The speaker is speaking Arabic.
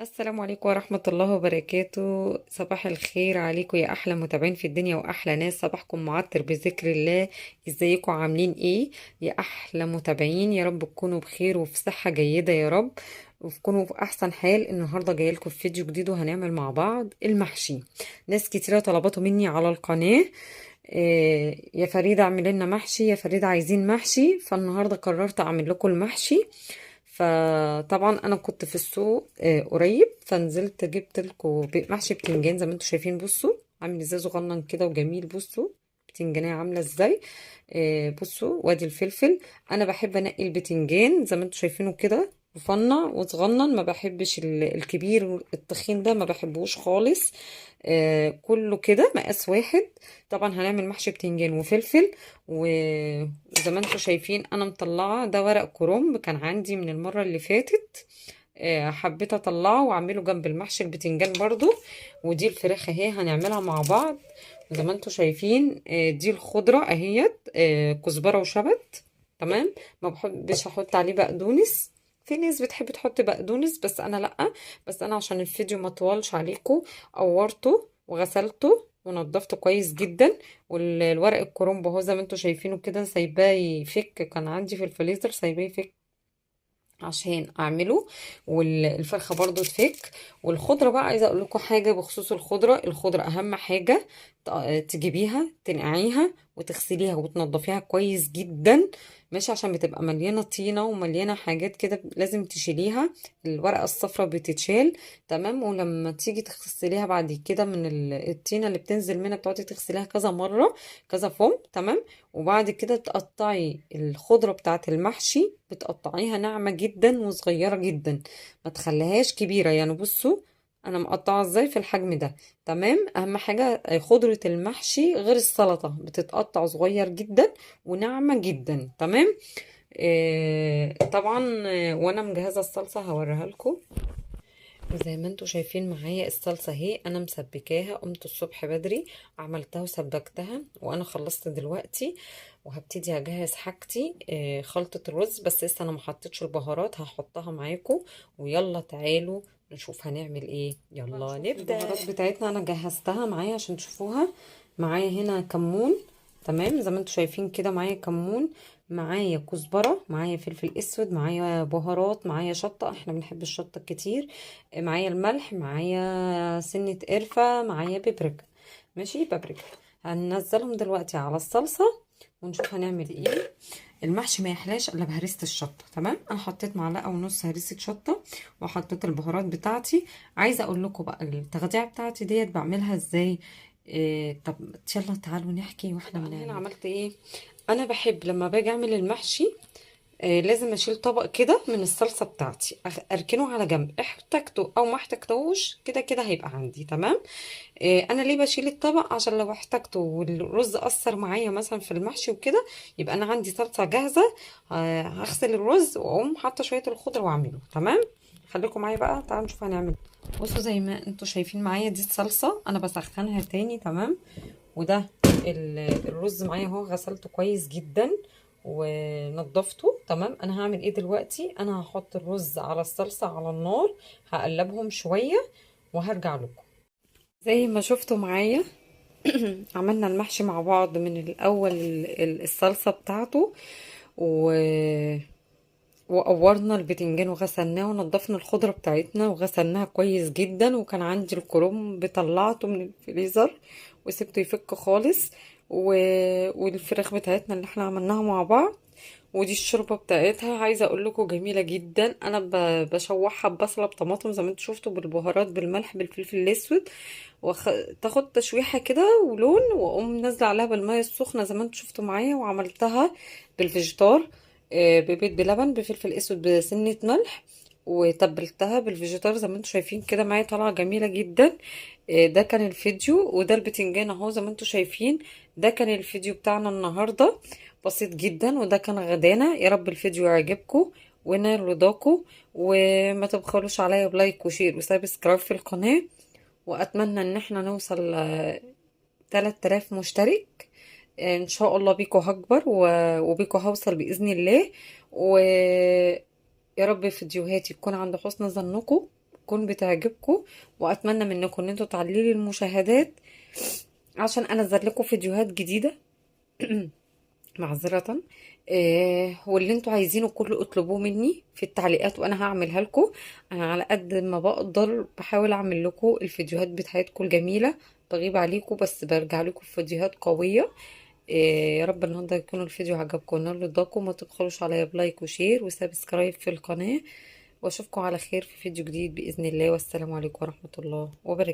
السلام عليكم ورحمة الله وبركاته. صباح الخير عليكم يا أحلى متابعين في الدنيا وأحلى ناس. صباحكم معطر بذكر الله. ازيكم عاملين ايه يا أحلى متابعين؟ يا رب تكونوا بخير وفي صحة جيدة يا رب، وتكونوا في أحسن حال. النهاردة جايلكم في فيديو جديد وهنعمل مع بعض المحشي. ناس كتيرة طلبته مني على القناة، يا فريدة اعمل لنا محشي، يا فريدة عايزين محشي. فالنهاردة قررت أعمل لكم المحشي. فطبعا انا كنت في السوق قريب، فنزلت جبت لكم محشي بتنجان زي ما انتم شايفين. بصوا عامل ازاي صغنن كده وجميل. بصوا بتنجانية عامله ازاي. بصوا وادي الفلفل. انا بحب انقي البتنجان زي ما انتم شايفينه كده رفنع وصغنن، ما بحبش الكبير التخين ده، ما بحبوش خالص. كله كده مقاس واحد. طبعا هنعمل محشي بتنجان وفلفل، وزي ما انتم شايفين انا مطلعه ده ورق كرنب كان عندي من المره اللي فاتت. حبيت اطلعه واعمله جنب المحشي البتنجان برضو. ودي الفراخ اهي هنعملها مع بعض. زي ما انتم شايفين دي الخضره اهيت، كزبره وشبت. تمام. ما بحبش احط عليه بقدونس. في ناس بتحب تحط بقدونس بس انا لا. بس انا عشان الفيديو ما طولش عليكم قورته وغسلته ونضفته كويس جدا. والورق الكرنب اهو زي ما انتم شايفينه كده سايباه يفك، كان عندي في الفريزر سايباه يفك عشان اعمله. والفرخه برضو تفك. والخضره بقى عايزه اقول لكم حاجه بخصوص الخضره. الخضره اهم حاجه تجيبيها تنقعيها وتغسليها وتنضفيها كويس جدا، ماشي، عشان بتبقى مليانه طينه ومليانه حاجات كده لازم تشيليها. الورقه الصفراء بتتشال. تمام. ولما تيجي تغسليها بعد كده من الطينه اللي بتنزل منها بتقعدي تغسليها كذا مره، كذا فم. تمام. وبعد كده تقطعي الخضرة بتاعة المحشي، بتقطعيها ناعمة جدا وصغيرة جدا، ما تخليهاش كبيرة. يعني بصوا انا مقطعة ازاي في الحجم ده. تمام. اهم حاجة خضرة المحشي غير السلطة بتتقطع صغير جدا وناعمة جدا. تمام. طبعا. وانا مجهزة الصلصة هوريها لكم. زي ما انتوا شايفين معايا الصلصة اهي انا مسبكاها. قمت الصبح بدري عملتها وسبكتها وانا خلصت دلوقتي، وهبتدي اجهز حاجتي. خلطة الرز بس لسه انا ما حطيتش البهارات، هحطها معاكم. ويلا تعالوا نشوف هنعمل ايه. يلا نبدأ. البهارات بتاعتنا انا جهزتها معايا عشان تشوفوها. معايا هنا كمون. تمام. زي ما انتوا شايفين كده معايا كمون، معايا كزبرة، معايا فلفل اسود، معايا بهارات، معايا شطة، احنا بنحب الشطة كتير. معايا الملح، معايا سنة قرفة، معايا بابريكا. ماشي بابريكا. هننزلهم دلوقتي على الصلصة ونشوف هنعمل ايه. المحشي ما يحلاش الا بهريسة الشطة. تمام. انا حطيت معلقة ونص هريسة شطة وحطيت البهارات بتاعتي. عايزة اقول لكم بقى التغذية بتاعتي ديت بعملها ازاي. طب يلا تعالوا نحكي واحنا بنعمل. هنا عملت ايه. انا بحب لما باجي اعمل المحشي لازم اشيل طبق كده من الصلصه بتاعتي، اركنه على جنب. احتاجته او ما احتاجتهوش كده كده هيبقى عندي. تمام. انا ليه بشيل الطبق؟ عشان لو احتاجته والرز اثر معايا مثلا في المحشي وكده يبقى انا عندي صلصه جاهزه. هغسل الرز واقوم حاطه شويه الخضره واعمله. تمام. خليكم معايا بقى تعالوا نشوف هنعمل. بصوا زي ما انتوا شايفين معايا دي الصلصه انا بسخنها تاني. تمام. وده الرز معايا اهو غسلته كويس جدا ونضفته. تمام. انا هعمل ايه دلوقتي؟ انا هحط الرز على الصلصة على النار، هقلبهم شوية وهرجع لكم. زي ما شفتوا معايا عملنا المحشي مع بعض من الاول. الصلصة بتاعته و... وقورنا البتنجان وغسلناه ونضفنا الخضرة بتاعتنا وغسلناها كويس جدا. وكان عندي الكرنب طلعته من الفريزر وسبته يفك خالص. و... والفراخ بتاعتنا اللي احنا عملناها مع بعض. ودي الشوربه بتاعتها عايزه اقول لكم جميله جدا. انا بشوحها ببصله بطماطم زي ما انتم شفتوا، بالبهارات، بالملح، بالفلفل الاسود، تاخد تشويحه كده ولون، واقوم نازله عليها بالميه السخنه زي ما انتم شفتوا معايا. وعملتها بالفيجيتار، ببيض بلبن بفلفل اسود بسنه ملح، وتبلتها بالفيجيتار زي ما انتم شايفين كده معايا طالعه جميله جدا. ده كان الفيديو. وده البتنجان اهو زي ما انتم شايفين. ده كان الفيديو بتاعنا النهارده، بسيط جدا. وده كان غدانا. يا رب الفيديو يعجبكم ونال رضاكم. وما تبخلوش عليا بلايك وشير وسبسكرايب في القناة. واتمنى ان احنا نوصل 3000 مشترك. ان شاء الله بيكو هكبر وبيكو هوصل باذن الله. ويا رب فيديوهاتي تكون عند حسن ظنكم. تكون بتعجبكم، واتمنى منكم ان انتوا تعليلي المشاهدات عشان انزل لكم فيديوهات جديده. معذرة. واللي انتوا عايزينه كله اطلبوه مني في التعليقات وانا هعملها لكم. انا على قد ما بقدر بحاول اعمل لكم الفيديوهات بتاعتكم الجميلة، بغيب عليكم بس برجع لكم في فيديوهات قوية. يا رب النهارده يكون الفيديو عجبكم ونال رضاكم. ما تبخلوش عليا بلايك وشير وسبسكرايب في القناة، واشوفكم على خير في فيديو جديد بإذن الله. والسلام عليكم ورحمة الله وبركاته.